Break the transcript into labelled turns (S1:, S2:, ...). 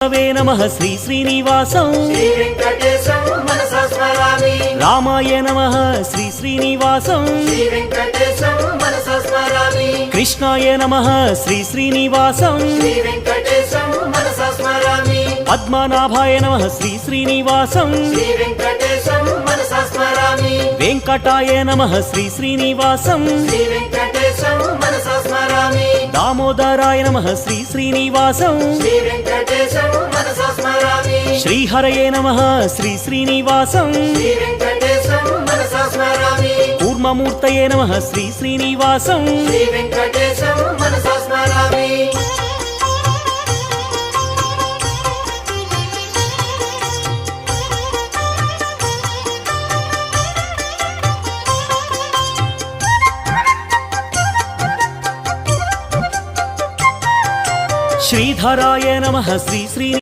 S1: वे नमः श्री श्रीनिवासं
S2: श्री वेंकटेशं मनसा स्मरामि।
S1: रामाय नमः श्री श्रीनिवासं
S2: श्री वेंकटेशं मनसा स्मरामि।
S1: कृष्णाय नमः श्री श्रीनिवासं
S2: श्री वेंकटेशं मनसा स्मरामि।
S1: पद्मनाभाय नमः श्री श्रीनिवासं
S2: श्री वेंकटेशं मनसा स्मरामि।
S1: वेंकटाय नमः श्री श्रीनिवासं
S2: श्री वेंकटेशं मनसा स्मरामि।
S1: दामोदराय नमः श्री श्रीनिवासं
S2: श्री वेंकटेशं मनसा स्मरामि।
S1: श्रीहरये नमः श्री श्रीनिवासं
S2: श्री वेंकटेशं मनसा स्मरामि।
S1: कूर्ममूर्तये नमः श्री श्रीनिवासं
S2: श्री वेंकटेशं मनसा स्मरामि।
S1: श्रीधराय नमः श्री श्री